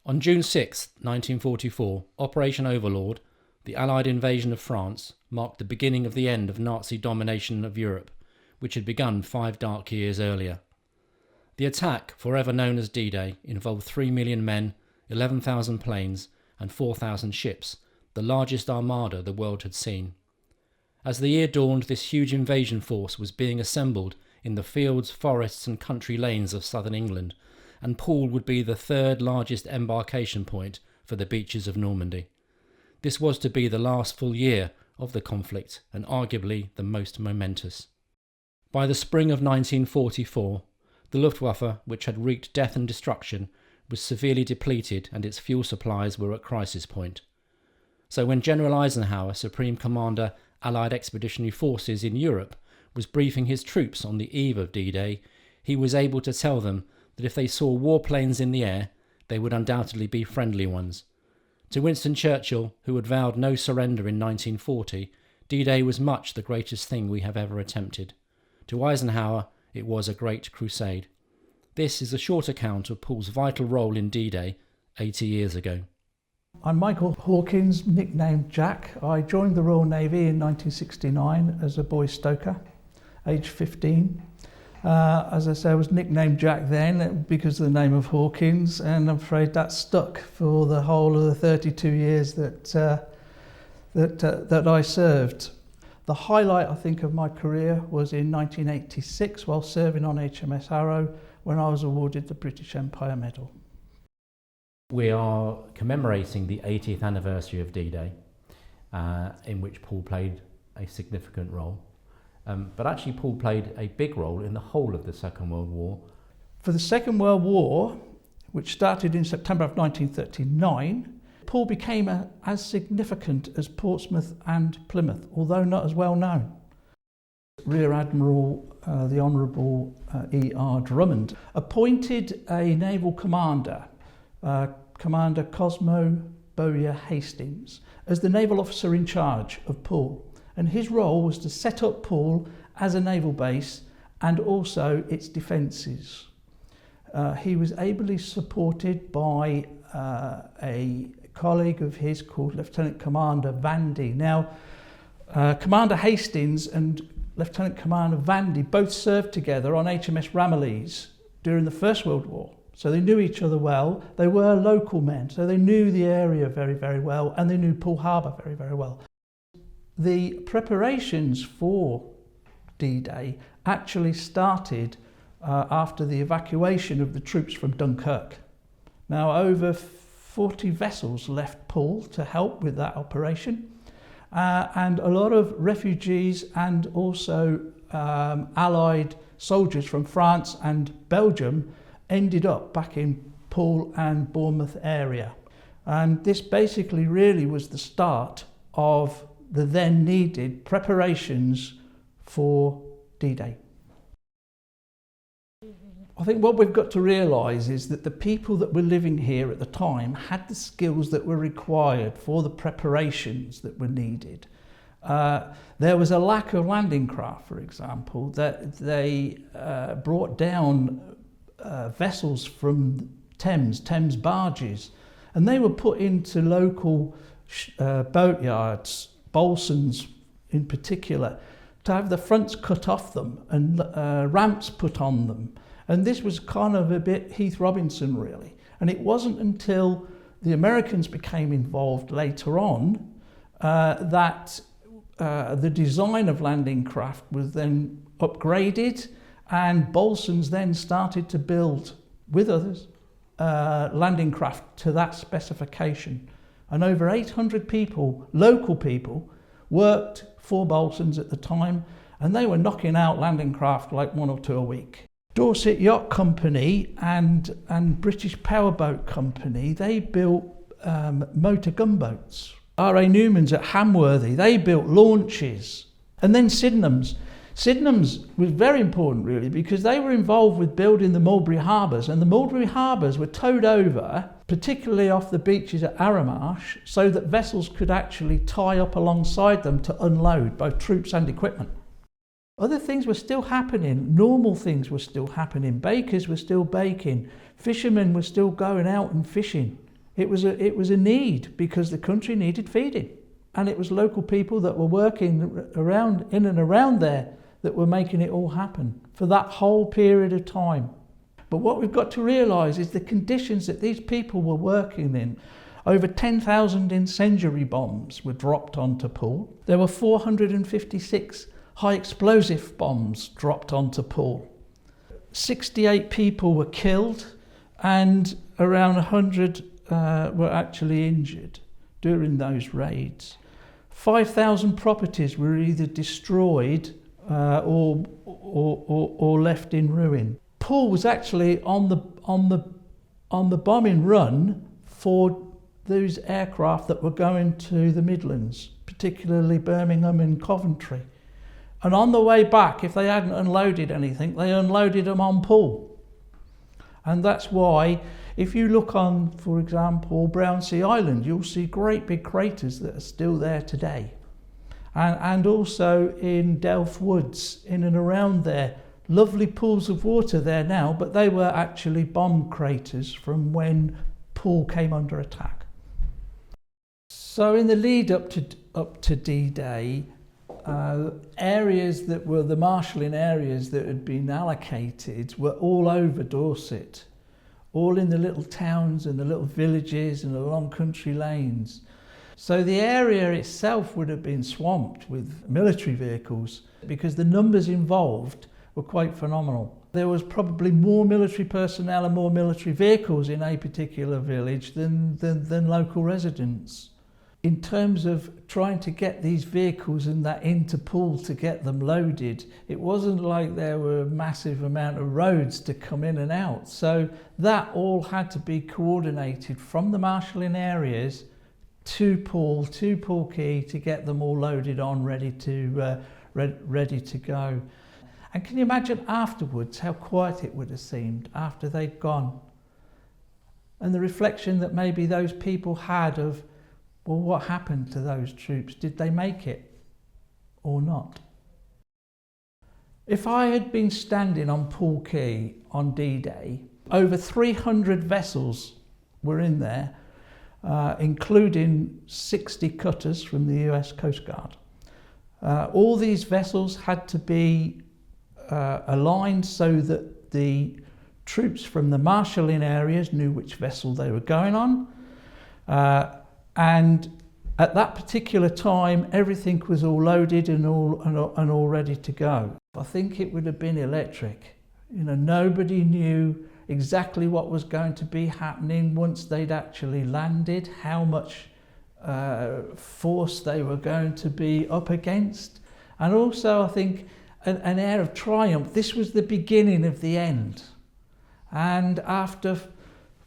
On June 6, 1944, Operation Overlord, the Allied invasion of France, marked the beginning of the end of Nazi domination of Europe, which had begun 5 dark years earlier. The attack, forever known as D-Day, involved 3 million men, 11,000 planes, and 4,000 ships, the largest armada the world had seen. As the year dawned, this huge invasion force was being assembled in the fields, forests, and country lanes of southern England, and Poole would be the 3rd largest embarkation point for the beaches of Normandy. This was to be the last full year of the conflict, and arguably the most momentous. By the spring of 1944, the Luftwaffe, which had wreaked death and destruction, was severely depleted and its fuel supplies were at crisis point. So when General Eisenhower, Supreme Commander, Allied Expeditionary Forces in Europe, was briefing his troops on the eve of D-Day, he was able to tell them that if they saw warplanes in the air, they would undoubtedly be friendly ones. To Winston Churchill, who had vowed no surrender in 1940, D-Day was much the greatest thing we have ever attempted. To Eisenhower, it was a great crusade. This is a short account of Poole's vital role in D-Day 80 years ago. I'm Michael Hawkins, nicknamed Jack. I joined the Royal Navy in 1969 as a boy stoker, aged 15. As I say, I was nicknamed Jack then because of the name of Hawkins, and I'm afraid that stuck for the whole of the 32 years that I served. The highlight, I think, of my career was in 1986 while serving on HMS Arrow when I was awarded the British Empire Medal. We are commemorating the 80th anniversary of D-Day, in which Poole played a significant role. But actually Poole played a big role in the whole of the Second World War. For the Second World War, which started in September of 1939, Poole became as significant as Portsmouth and Plymouth, although not as well known. Rear Admiral the Honourable E.R. Drummond appointed a naval commander, Commander Cosmo Bowyer Hastings, as the naval officer in charge of Poole. And his role was to set up Poole as a naval base and also its defences. He was ably supported by a colleague of his called Lieutenant Commander Vandy. Now, Commander Hastings and Lieutenant Commander Vandy both served together on HMS Ramillies during the First World War. So they knew each other well. They were local men, so they knew the area very, very well, and they knew Poole Harbour very, very well. The preparations for D-Day actually started after the evacuation of the troops from Dunkirk. Now, over 40 vessels left Poole to help with that operation, and a lot of refugees and also Allied soldiers from France and Belgium ended up back in Poole and Bournemouth area. And this basically really was the start of the then needed preparations for D-Day. I think what we've got to realise is that the people that were living here at the time had the skills that were required for the preparations that were needed. There was a lack of landing craft, for example, that they brought down vessels from Thames barges, and they were put into local boatyards, Bolsons in particular, to have the fronts cut off them and ramps put on them. And this was kind of a bit Heath Robinson, really. And it wasn't until the Americans became involved later on that the design of landing craft was then upgraded, and Bolsons then started to build, with others, landing craft to that specification. And over 800 people, local people, worked for Bolsons at the time, and they were knocking out landing craft like 1 or 2 a week. Dorset Yacht Company and British Powerboat Company, they built motor gunboats. R.A. Newman's at Hamworthy, they built launches. And then Sydenham's. Sydenham's was very important, really, because they were involved with building the Mulberry Harbours, and the Mulberry Harbours were towed over, particularly off the beaches at Arromarsh, so that vessels could actually tie up alongside them to unload both troops and equipment. Other things were still happening, normal things were still happening, bakers were still baking, fishermen were still going out and fishing. It was a need because the country needed feeding, and it was local people that were working around in and around there that were making it all happen for that whole period of time. But what we've got to realise is the conditions that these people were working in. Over 10,000 incendiary bombs were dropped onto Poole. There were 456 high explosive bombs dropped onto Poole. 68 people were killed and around 100 were actually injured during those raids. 5,000 properties were either destroyed or left in ruin. Poole was actually on the bombing run for those aircraft that were going to the Midlands, particularly Birmingham and Coventry. And on the way back, if they hadn't unloaded anything, they unloaded them on Poole. And that's why, if you look on, for example, Brownsea Island, you'll see great big craters that are still there today. And also in Delft Woods, in and around there, lovely pools of water there now, but they were actually bomb craters from when Poole came under attack. So in the lead up to D-Day, areas that were the marshalling areas that had been allocated were all over Dorset, all in the little towns and the little villages and along country lanes. So the area itself would have been swamped with military vehicles because the numbers involved were quite phenomenal. There was probably more military personnel and more military vehicles in a particular village than local residents. In terms of trying to get these vehicles and that into Poole to get them loaded, it wasn't like there were a massive amount of roads to come in and out. So that all had to be coordinated from the marshalling areas to Poole Quay to get them all loaded on, ready to go. And can you imagine afterwards how quiet it would have seemed after they'd gone? And the reflection that maybe those people had of, well, what happened to those troops? Did they make it or not? If I had been standing on Poole Quay on D-Day, over 300 vessels were in there, including 60 cutters from the US Coast Guard. All these vessels had to be aligned so that the troops from the marshalling areas knew which vessel they were going on. And at that particular time, everything was all loaded and all ready to go. I think it would have been electric. You know, nobody knew exactly what was going to be happening once they'd actually landed, how much force they were going to be up against. And also, I think, an air of triumph. This was the beginning of the end. And after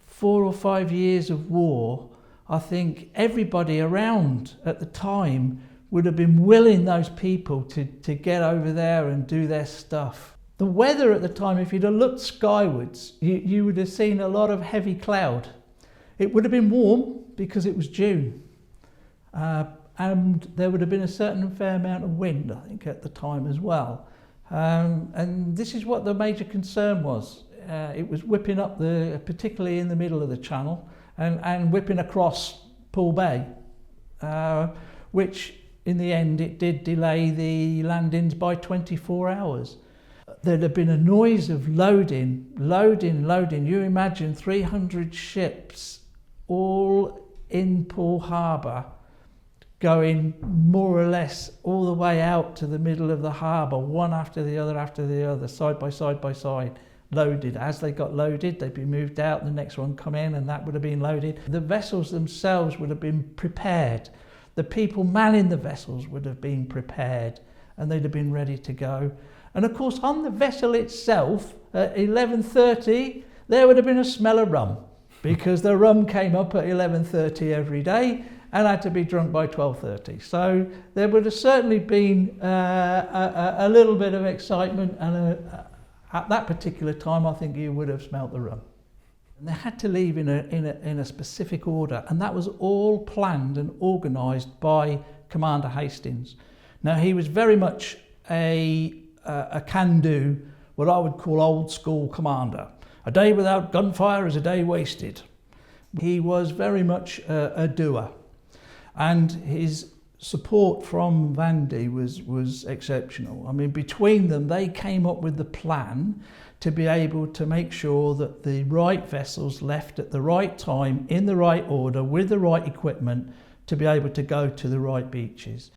4 or 5 years of war, I think everybody around at the time would have been willing those people to get over there and do their stuff. The weather at the time, if you'd have looked skywards, you would have seen a lot of heavy cloud. It would have been warm because it was June. And there would have been a certain fair amount of wind, I think, at the time as well. And this is what the major concern was. It was whipping up, particularly in the middle of the channel, and whipping across Poole Bay, which in the end it did delay the landings by 24 hours. There'd have been a noise of loading. You imagine 300 ships all in Poole Harbour going more or less all the way out to the middle of the harbour, one after the other, side by side, loaded. As they got loaded, they'd be moved out, the next one come in, and that would have been loaded. The vessels themselves would have been prepared. The people manning the vessels would have been prepared, and they'd have been ready to go. And of course, on the vessel itself, at 11:30, there would have been a smell of rum, because the rum came up at 11:30 every day and had to be drunk by 12:30. So there would have certainly been a little bit of excitement, and at that particular time, I think you would have smelt the rum. And they had to leave in a specific order, and that was all planned and organised by Commander Hastings. Now, he was very much a can-do, what I would call old school commander. A day without gunfire is a day wasted. He was very much a doer, and his support from Vandy was exceptional. I mean, between them, they came up with the plan to be able to make sure that the right vessels left at the right time, in the right order, with the right equipment, to be able to go to the right beaches.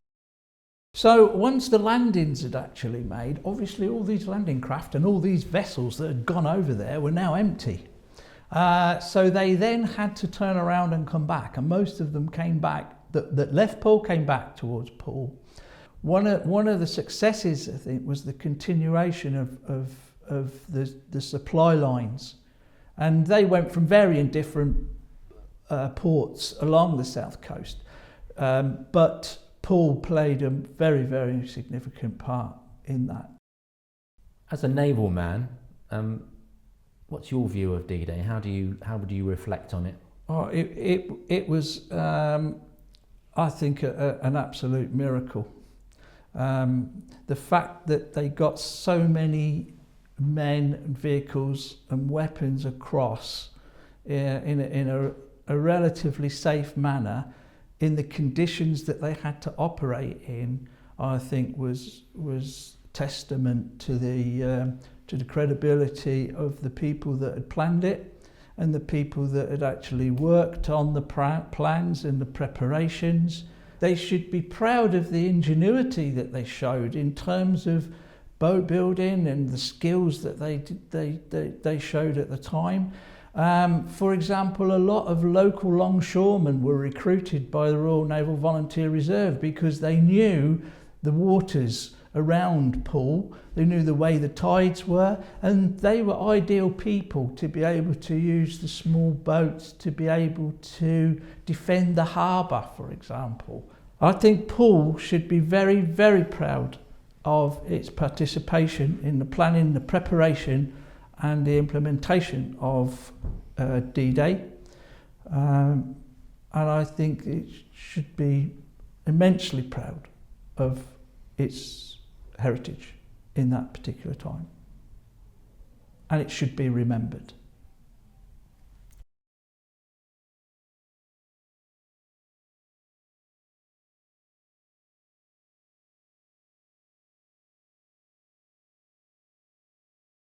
So once the landings had actually made, obviously all these landing craft and all these vessels that had gone over there were now empty. So they then had to turn around and come back, and most of them came back, that left Poole came back towards Poole. One of the successes, I think, was the continuation of the supply lines, and they went from varying different ports along the south coast, but Poole played a very, very significant part in that. As a naval man, what's your view of D-Day? How would you reflect on it? Oh, it was, I think, an absolute miracle. The fact that they got so many men and vehicles and weapons across in a relatively safe manner, in the conditions that they had to operate in, I think was testament to the credibility of the people that had planned it and the people that had actually worked on the plans and the preparations. They should be proud of the ingenuity that they showed in terms of boat building and the skills that they showed at the time. For example, a lot of local longshoremen were recruited by the Royal Naval Volunteer Reserve because they knew the waters around Poole, they knew the way the tides were, and they were ideal people to be able to use the small boats to be able to defend the harbour, for example. I think Poole should be very, very proud of its participation in the planning, the preparation and the implementation of D-Day, and I think it should be immensely proud of its heritage in that particular time, and it should be remembered.